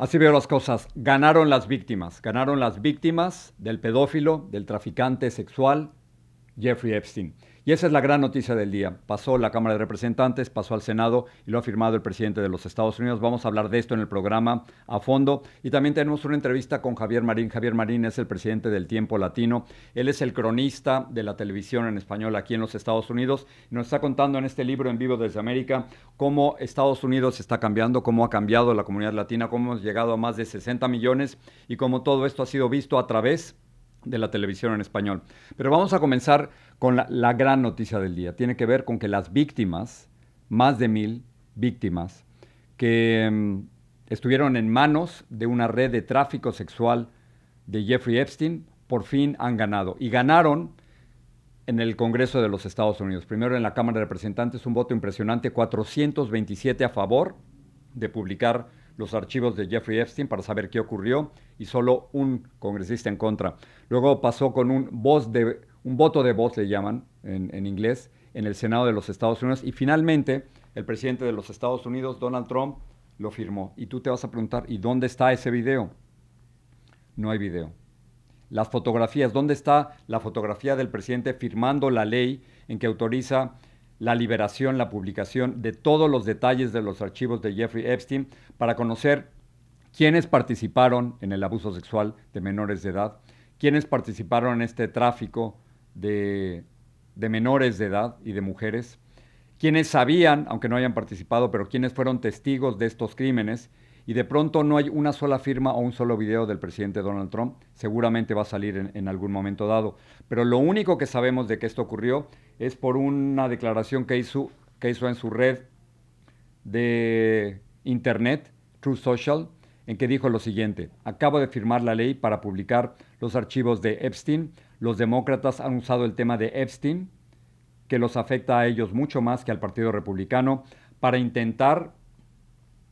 Así veo las cosas. Ganaron las víctimas del pedófilo, del traficante sexual, Jeffrey Epstein. Y esa es la gran noticia del día. Pasó la Cámara de Representantes, pasó al Senado y lo ha firmado el presidente de los Estados Unidos. Vamos a hablar de esto en el programa a fondo. Y también tenemos una entrevista con Javier Marín. Javier Marín es el presidente del Tiempo Latino. Él es el cronista de la televisión en español aquí en los Estados Unidos. Nos está contando en este libro En Vivo desde América cómo Estados Unidos está cambiando, cómo ha cambiado la comunidad latina, cómo hemos llegado a más de 60 millones y cómo todo esto ha sido visto a través de la televisión en español. Pero vamos a comenzar con la gran noticia del día. Tiene que ver con que las víctimas, más de 1,000 víctimas, que estuvieron en manos de una red de tráfico sexual de Jeffrey Epstein, por fin han ganado. Y ganaron en el Congreso de los Estados Unidos. Primero en la Cámara de Representantes, un voto impresionante, 427 a favor de publicar los archivos de Jeffrey Epstein para saber qué ocurrió y solo un congresista en contra. Luego pasó con un voto de voz, le llaman en inglés, en el Senado de los Estados Unidos y finalmente el presidente de los Estados Unidos, Donald Trump, lo firmó. Y tú te vas a preguntar, ¿y dónde está ese video? No hay video. Las fotografías, ¿dónde está la fotografía del presidente firmando la ley en que autoriza la liberación, la publicación de todos los detalles de los archivos de Jeffrey Epstein para conocer quiénes participaron en el abuso sexual de menores de edad, quiénes participaron en este tráfico de menores de edad y de mujeres, quiénes sabían, aunque no hayan participado, pero quiénes fueron testigos de estos crímenes, y de pronto no hay una sola firma o un solo video del presidente Donald Trump. Seguramente va a salir en algún momento dado. Pero lo único que sabemos de que esto ocurrió es por una declaración que hizo en su red de internet, Truth Social, en que dijo lo siguiente: acabo de firmar la ley para publicar los archivos de Epstein. Los demócratas han usado el tema de Epstein, que los afecta a ellos mucho más que al Partido Republicano, para intentar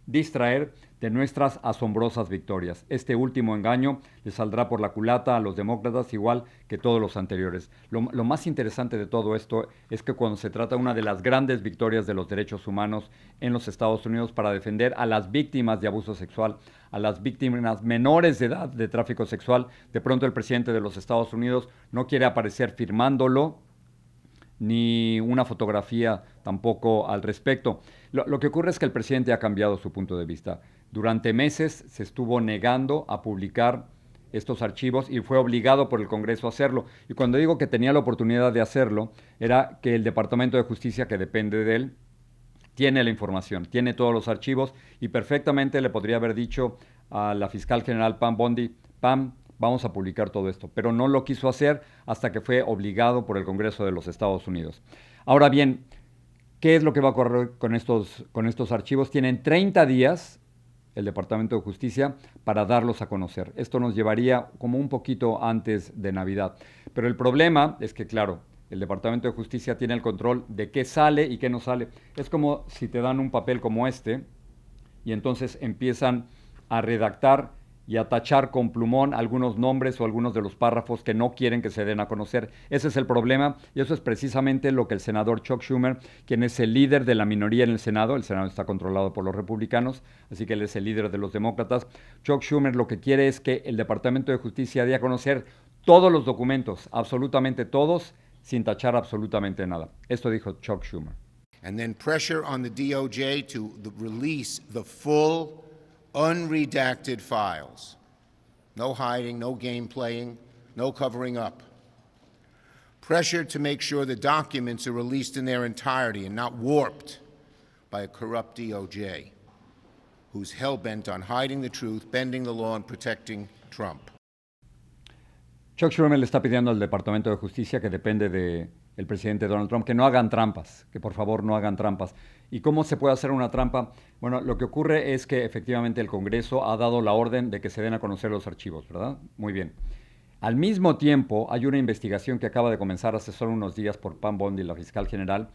distraer de nuestras asombrosas victorias. Este último engaño le saldrá por la culata a los demócratas igual que todos los anteriores. Lo más interesante de todo esto es que cuando se trata de una de las grandes victorias de los derechos humanos en los Estados Unidos para defender a las víctimas de abuso sexual, a las víctimas menores de edad de tráfico sexual, de pronto el presidente de los Estados Unidos no quiere aparecer firmándolo, ni una fotografía tampoco al respecto. Lo que ocurre es que el presidente ha cambiado su punto de vista. Durante meses se estuvo negando a publicar estos archivos y fue obligado por el Congreso a hacerlo. Y cuando digo que tenía la oportunidad de hacerlo, era que el Departamento de Justicia, que depende de él, tiene la información, tiene todos los archivos y perfectamente le podría haber dicho a la fiscal general Pam Bondi: Pam, vamos a publicar todo esto, pero no lo quiso hacer hasta que fue obligado por el Congreso de los Estados Unidos. Ahora bien, ¿qué es lo que va a ocurrir con estos archivos? Tienen 30 días el Departamento de Justicia para darlos a conocer. Esto nos llevaría como un poquito antes de Navidad. Pero el problema es que, claro, el Departamento de Justicia tiene el control de qué sale y qué no sale. Es como si te dan un papel como este y entonces empiezan a redactar y a tachar con plumón algunos nombres o algunos de los párrafos que no quieren que se den a conocer. Ese es el problema y eso es precisamente lo que el senador Chuck Schumer, quien es el líder de la minoría en el Senado está controlado por los republicanos, así que él es el líder de los demócratas. Chuck Schumer lo que quiere es que el Departamento de Justicia dé a conocer todos los documentos, absolutamente todos, sin tachar absolutamente nada. Esto dijo Chuck Schumer. And then pressure on the DOJ to release the full unredacted files. No hiding, no game playing, no covering up. Pressure to make sure the documents are released in their entirety and not warped by a corrupt DOJ, who's hell-bent on hiding the truth, bending the law, and protecting Trump. Chuck Schumer le está pidiendo al Departamento de Justicia, que depende del presidente Donald Trump, que no hagan trampas, que por favor no hagan trampas. ¿Y cómo se puede hacer una trampa? Bueno, lo que ocurre es que efectivamente el Congreso ha dado la orden de que se den a conocer los archivos, ¿verdad? Muy bien. Al mismo tiempo, hay una investigación que acaba de comenzar hace solo unos días por Pam Bondi, la fiscal general,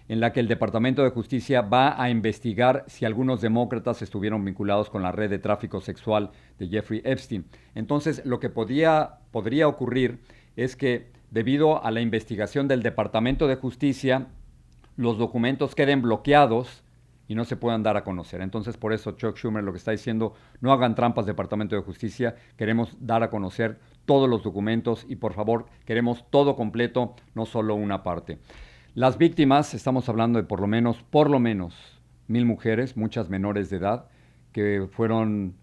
en la que el Departamento de Justicia va a investigar si algunos demócratas estuvieron vinculados con la red de tráfico sexual de Jeffrey Epstein. Entonces, lo que podría ocurrir es que, debido a la investigación del Departamento de Justicia, los documentos queden bloqueados y no se puedan dar a conocer. Entonces, por eso Chuck Schumer lo que está diciendo, no hagan trampas, Departamento de Justicia, queremos dar a conocer todos los documentos y por favor, queremos todo completo, no solo una parte. Las víctimas, estamos hablando de por lo menos 1,000 mujeres, muchas menores de edad, que fueron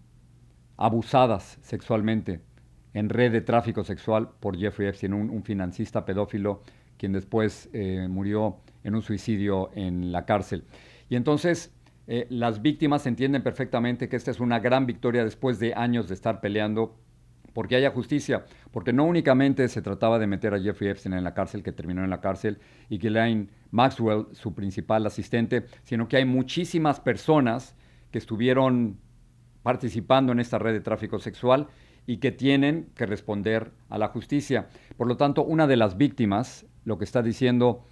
abusadas sexualmente en red de tráfico sexual por Jeffrey Epstein, un financista pedófilo, quien después murió en un suicidio en la cárcel. Y entonces las víctimas entienden perfectamente que esta es una gran victoria después de años de estar peleando porque haya justicia, porque no únicamente se trataba de meter a Jeffrey Epstein en la cárcel, que terminó en la cárcel, y Ghislaine Maxwell, su principal asistente, sino que hay muchísimas personas que estuvieron participando en esta red de tráfico sexual y que tienen que responder a la justicia. Por lo tanto, una de las víctimas lo que está diciendo,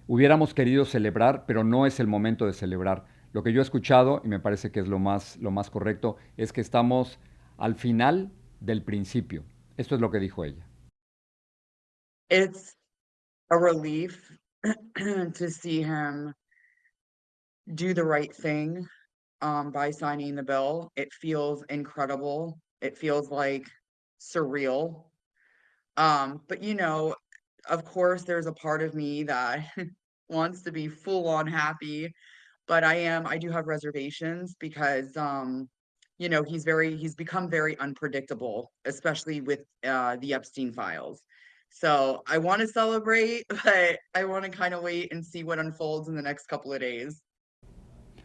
hubiéramos querido celebrar, pero no es el momento de celebrar. Lo que yo he escuchado, y me parece que es lo más correcto, es que estamos al final del principio. Esto es lo que dijo ella. It's a relief to see him do the right thing by signing the bill. It feels incredible. It feels like surreal. But you know, of course, there's a part of me that wants to be full on happy, but I do have reservations because you know, he's become very unpredictable, especially with the Epstein files. So I want to celebrate, but I want to kind of wait and see what unfolds in the next couple of days.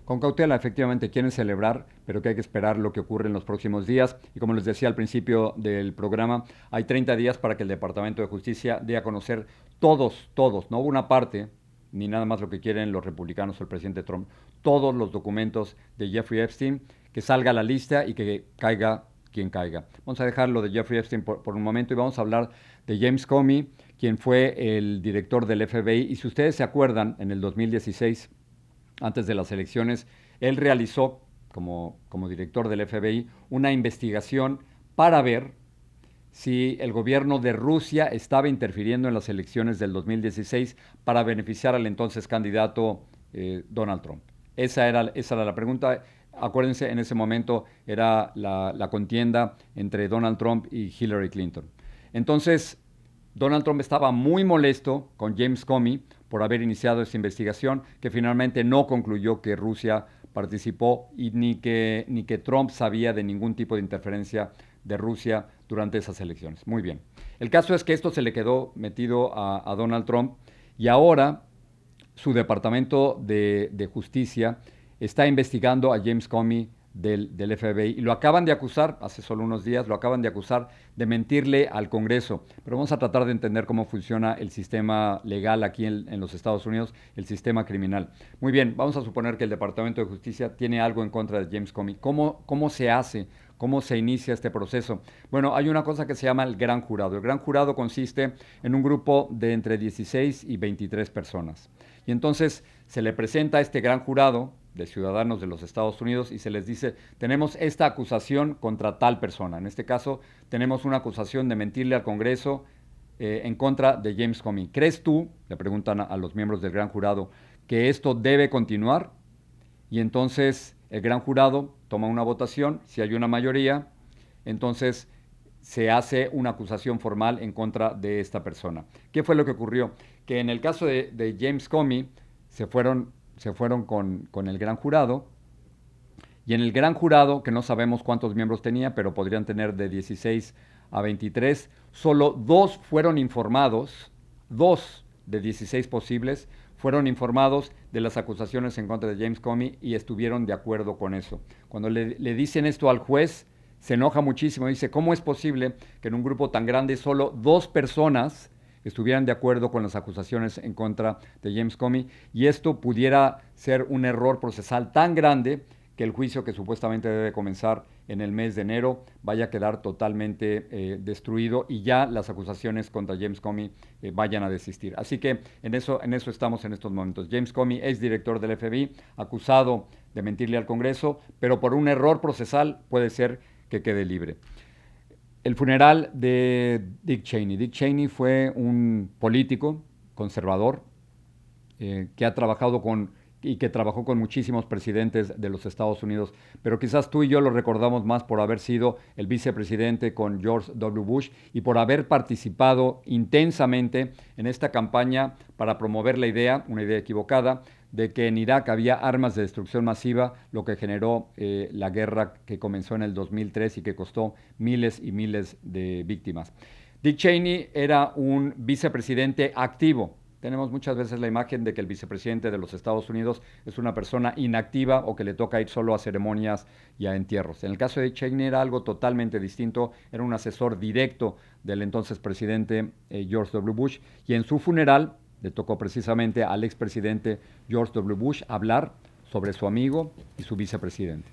Con cautela, efectivamente, quieren celebrar, pero que hay que esperar lo que ocurre en los próximos días. Y como les decía al principio del programa, hay 30 días para que el Departamento de Justicia dé a conocer todos, no una parte, ni nada más lo que quieren los republicanos o el presidente Trump, todos los documentos de Jeffrey Epstein, que salga a la lista y que caiga quien caiga. Vamos a dejar lo de Jeffrey Epstein por un momento y vamos a hablar de James Comey, quien fue el director del FBI. Y si ustedes se acuerdan, en el 2016, antes de las elecciones, él realizó, como director del FBI, una investigación para ver si el gobierno de Rusia estaba interfiriendo en las elecciones del 2016 para beneficiar al entonces candidato Donald Trump. Esa era la pregunta. Acuérdense, en ese momento era la contienda entre Donald Trump y Hillary Clinton. Entonces, Donald Trump estaba muy molesto con James Comey por haber iniciado esta investigación, que finalmente no concluyó que Rusia participó y ni que Trump sabía de ningún tipo de interferencia de Rusia durante esas elecciones. Muy bien. El caso es que esto se le quedó metido a Donald Trump y ahora su Departamento de Justicia está investigando a James Comey del FBI y lo acaban de acusar, hace solo unos días, lo acaban de acusar de mentirle al Congreso. Pero vamos a tratar de entender cómo funciona el sistema legal aquí en los Estados Unidos, el sistema criminal. Muy bien, vamos a suponer que el Departamento de Justicia tiene algo en contra de James Comey. ¿Cómo se hace? ¿Cómo se inicia este proceso? Bueno, hay una cosa que se llama el Gran Jurado. El Gran Jurado consiste en un grupo de entre 16 y 23 personas. Y entonces se le presenta a este Gran Jurado de ciudadanos de los Estados Unidos y se les dice, tenemos esta acusación contra tal persona. En este caso, tenemos una acusación de mentirle al Congreso en contra de James Comey. ¿Crees tú, le preguntan a los miembros del Gran Jurado, que esto debe continuar? Y entonces el Gran Jurado toma una votación, si hay una mayoría, entonces se hace una acusación formal en contra de esta persona. ¿Qué fue lo que ocurrió? Que en el caso de James Comey se fueron con el Gran Jurado, y en el Gran Jurado, que no sabemos cuántos miembros tenía, pero podrían tener de 16 a 23, solo 2 fueron informados, 2 de 16 posibles, fueron informados de las acusaciones en contra de James Comey y estuvieron de acuerdo con eso. Cuando le dicen esto al juez, se enoja muchísimo, dice, ¿cómo es posible que en un grupo tan grande solo 2 personas estuvieran de acuerdo con las acusaciones en contra de James Comey? Y esto pudiera ser un error procesal tan grande que el juicio que supuestamente debe comenzar en el mes de enero vaya a quedar totalmente destruido y ya las acusaciones contra James Comey vayan a desistir. Así que en eso estamos en estos momentos. James Comey es director del FBI, acusado de mentirle al Congreso, pero por un error procesal puede ser que quede libre. El funeral de Dick Cheney. Dick Cheney fue un político conservador que ha trabajado con y que trabajó con muchísimos presidentes de los Estados Unidos, pero quizás tú y yo lo recordamos más por haber sido el vicepresidente con George W. Bush y por haber participado intensamente en esta campaña para promover la idea, una idea equivocada, de que en Irak había armas de destrucción masiva, lo que generó la guerra que comenzó en el 2003 y que costó miles y miles de víctimas. Dick Cheney era un vicepresidente activo. Tenemos muchas veces la imagen de que el vicepresidente de los Estados Unidos es una persona inactiva o que le toca ir solo a ceremonias y a entierros. En el caso de Dick Cheney era algo totalmente distinto, era un asesor directo del entonces presidente George W. Bush, y en su funeral le tocó precisamente al expresidente George W. Bush hablar sobre su amigo y su vicepresidente.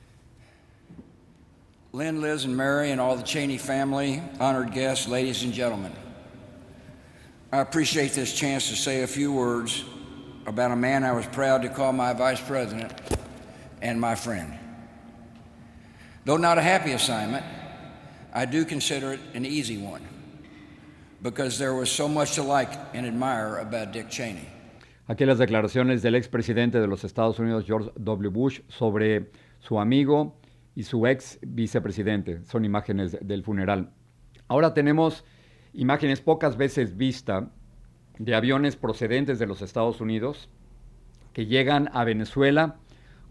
Lynn, Liz, and Mary, and all the Cheney family, honored guests, ladies and gentlemen. I appreciate this chance to say a few words about a man I was proud to call my vice president and my friend. Though not a happy assignment, I do consider it an easy one, because there was so much to like and admire about Dick Cheney. Aquí las declaraciones del expresidente de los Estados Unidos, George W. Bush, sobre su amigo y su ex vicepresidente. Son imágenes del funeral. Ahora tenemos imágenes pocas veces vistas de aviones procedentes de los Estados Unidos que llegan a Venezuela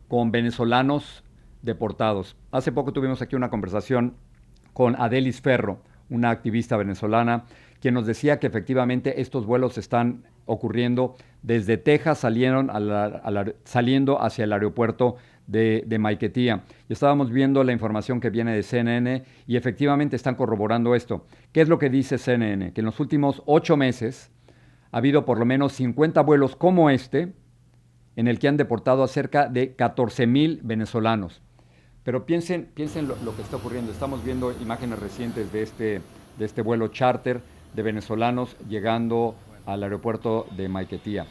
con venezolanos deportados. Hace poco tuvimos aquí una conversación con Adelis Ferro, una activista venezolana, quien nos decía que efectivamente estos vuelos están ocurriendo desde Texas, saliendo hacia el aeropuerto de Maiquetía. Y estábamos viendo la información que viene de CNN y efectivamente están corroborando esto. ¿Qué es lo que dice CNN? Que en los últimos 8 meses ha habido por lo menos 50 vuelos como este, en el que han deportado a cerca de 14,000 venezolanos. Pero piensen lo que está ocurriendo. Estamos viendo imágenes recientes de este vuelo charter de venezolanos llegando al aeropuerto de Maiquetía.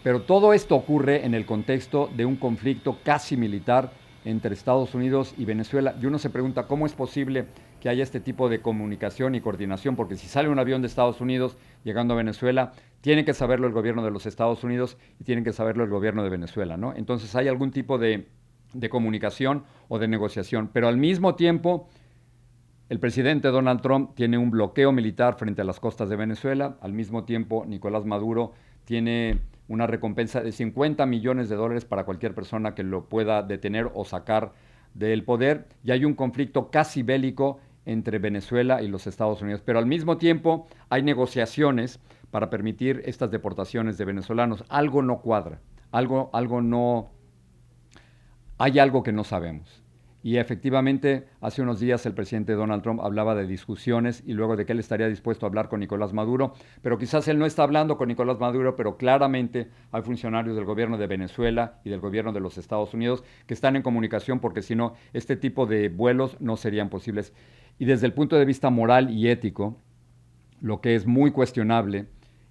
Pero todo esto ocurre en el contexto de un conflicto casi militar entre Estados Unidos y Venezuela. Y uno se pregunta cómo es posible que haya este tipo de comunicación y coordinación, porque si sale un avión de Estados Unidos llegando a Venezuela, tiene que saberlo el gobierno de los Estados Unidos y tiene que saberlo el gobierno de Venezuela, ¿no? Entonces hay algún tipo de comunicación o de negociación. Pero al mismo tiempo, el presidente Donald Trump tiene un bloqueo militar frente a las costas de Venezuela. Al mismo tiempo, Nicolás Maduro tiene una recompensa de $50 millones para cualquier persona que lo pueda detener o sacar del poder. Y hay un conflicto casi bélico entre Venezuela y los Estados Unidos. Pero al mismo tiempo hay negociaciones para permitir estas deportaciones de venezolanos. Algo no cuadra, hay algo que no sabemos. Y efectivamente, hace unos días el presidente Donald Trump hablaba de discusiones y luego de que él estaría dispuesto a hablar con Nicolás Maduro, pero quizás él no está hablando con Nicolás Maduro, pero claramente hay funcionarios del gobierno de Venezuela y del gobierno de los Estados Unidos que están en comunicación, porque si no, este tipo de vuelos no serían posibles. Y desde el punto de vista moral y ético, lo que es muy cuestionable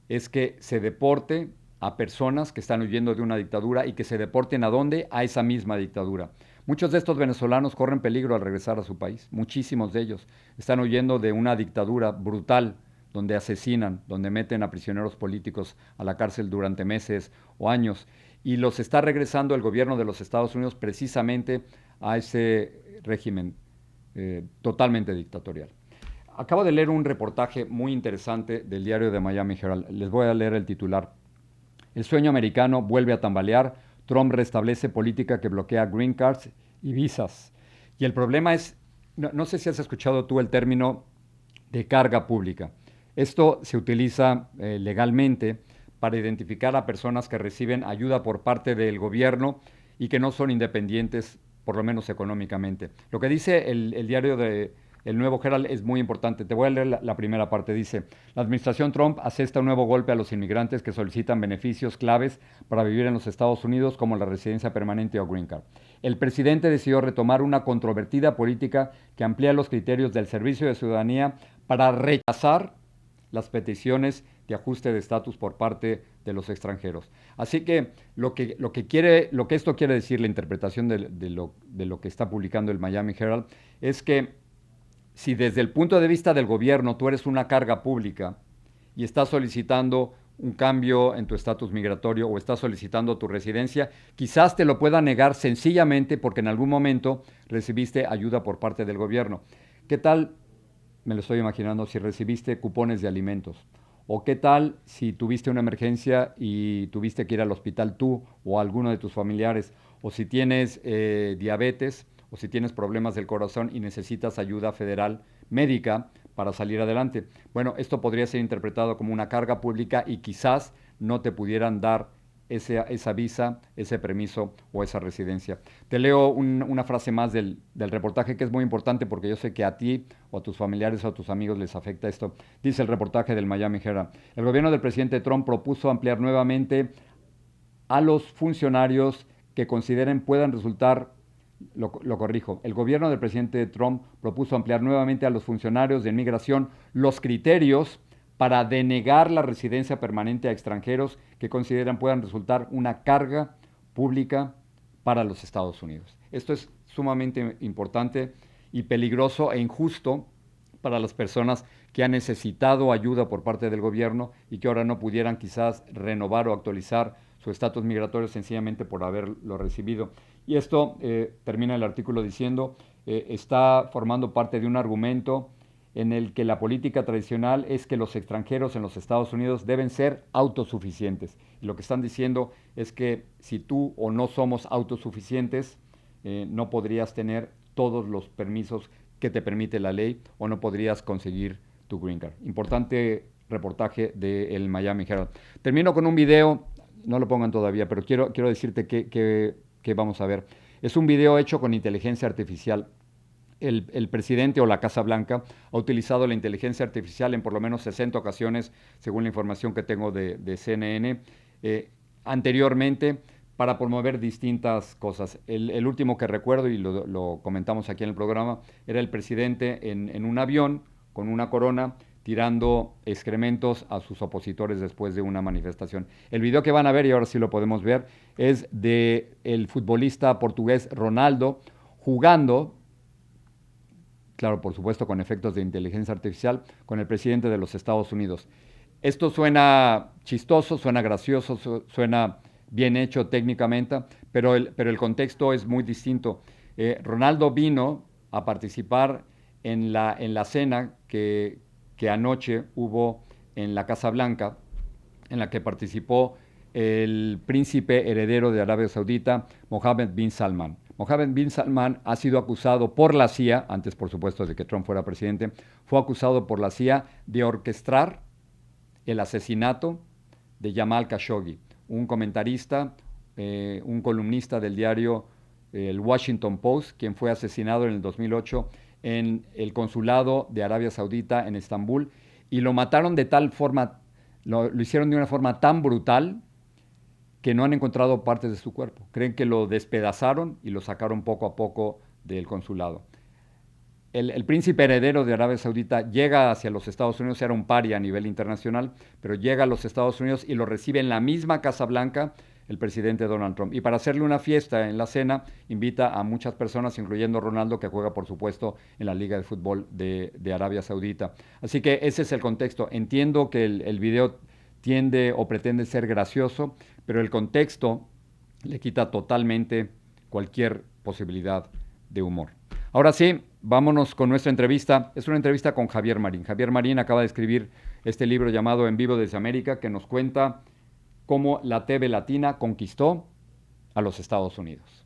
es que se deporte a personas que están huyendo de una dictadura y que se deporten ¿a dónde? A esa misma dictadura. Muchos de estos venezolanos corren peligro al regresar a su país. Muchísimos de ellos están huyendo de una dictadura brutal donde asesinan, donde meten a prisioneros políticos a la cárcel durante meses o años. Y los está regresando el gobierno de los Estados Unidos precisamente a ese régimen totalmente dictatorial. Acabo de leer un reportaje muy interesante del diario de Miami Herald. Les voy a leer el titular. El sueño americano vuelve a tambalear. Trump restablece política que bloquea green cards y visas. Y el problema es, no sé si has escuchado tú el término de carga pública. Esto se utiliza legalmente para identificar a personas que reciben ayuda por parte del gobierno y que no son independientes, por lo menos económicamente. Lo que dice el diario de El Nuevo Herald es muy importante. Te voy a leer la primera parte. Dice, la administración Trump asesta un nuevo golpe a los inmigrantes que solicitan beneficios claves para vivir en los Estados Unidos, como la residencia permanente o green card. El presidente decidió retomar una controvertida política que amplía los criterios del Servicio de Ciudadanía para rechazar las peticiones de ajuste de estatus por parte de los extranjeros. Así que lo que esto quiere decir, la interpretación de lo que está publicando el Miami Herald, es que si desde el punto de vista del gobierno tú eres una carga pública y estás solicitando un cambio en tu estatus migratorio o estás solicitando tu residencia, quizás te lo pueda negar sencillamente porque en algún momento recibiste ayuda por parte del gobierno. ¿Qué tal, me lo estoy imaginando, si recibiste cupones de alimentos? ¿O qué tal si tuviste una emergencia y tuviste que ir al hospital tú o alguno de tus familiares? O si tienes diabetes o si tienes problemas del corazón y necesitas ayuda federal médica para salir adelante. Bueno, esto podría ser interpretado como una carga pública y quizás no te pudieran dar esa visa, ese permiso o esa residencia. Te leo una frase más del reportaje que es muy importante porque yo sé que a ti o a tus familiares o a tus amigos les afecta esto. Dice el reportaje del Miami Herald. El gobierno del presidente Trump propuso ampliar nuevamente a los funcionarios que consideren puedan resultar, lo corrijo, el gobierno del presidente Trump propuso ampliar nuevamente a los funcionarios de inmigración los criterios para denegar la residencia permanente a extranjeros que consideran puedan resultar una carga pública para los Estados Unidos. Esto es sumamente importante y peligroso e injusto para las personas que han necesitado ayuda por parte del gobierno y que ahora no pudieran quizás renovar o actualizar su estatus migratorio sencillamente por haberlo recibido. Y esto termina el artículo diciendo, está formando parte de un argumento en el que la política tradicional es que los extranjeros en los Estados Unidos deben ser autosuficientes. Y lo que están diciendo es que si tú o no somos autosuficientes, no podrías tener todos los permisos que te permite la ley o no podrías conseguir tu green card. Importante reportaje del Miami Herald. Termino con un video, no lo pongan todavía, pero quiero decirte que vamos a ver. Es un video hecho con inteligencia artificial. El presidente o la Casa Blanca ha utilizado la inteligencia artificial en por lo menos 60 ocasiones, según la información que tengo de CNN, anteriormente para promover distintas cosas. El último que recuerdo, y lo comentamos aquí en el programa, era el presidente en un avión con una corona tirando excrementos a sus opositores después de una manifestación. El video que van a ver, y ahora sí lo podemos ver, es del futbolista portugués Ronaldo jugando, claro, por supuesto con efectos de inteligencia artificial, con el presidente de los Estados Unidos. Esto suena chistoso, suena gracioso, suena bien hecho técnicamente, pero el contexto es muy distinto. Ronaldo vino a participar en la cena que anoche hubo en la Casa Blanca, en la que participó el príncipe heredero de Arabia Saudita, Mohammed bin Salman. Mohammed bin Salman ha sido acusado por la CIA, antes por supuesto de que Trump fuera presidente, fue acusado por la CIA de orquestar el asesinato de Jamal Khashoggi, un comentarista, un columnista del diario el Washington Post, quien fue asesinado en el 2008 en el consulado de Arabia Saudita en Estambul, y lo mataron de tal forma, lo hicieron de una forma tan brutal que no han encontrado partes de su cuerpo. Creen que lo despedazaron y lo sacaron poco a poco del consulado. El príncipe heredero de Arabia Saudita llega hacia los Estados Unidos, era un paria a nivel internacional, pero llega a los Estados Unidos y lo recibe en la misma Casa Blanca el presidente Donald Trump. Y para hacerle una fiesta en la cena, invita a muchas personas, incluyendo Ronaldo, que juega, por supuesto, en la Liga de Fútbol de Arabia Saudita. Así que ese es el contexto. Entiendo que el video tiende o pretende ser gracioso, pero el contexto le quita totalmente cualquier posibilidad de humor. Ahora sí, vámonos con nuestra entrevista. Es una entrevista con Javier Marín. Javier Marín acaba de escribir este libro llamado En Vivo desde América, que nos cuenta cómo la TV latina conquistó a los Estados Unidos.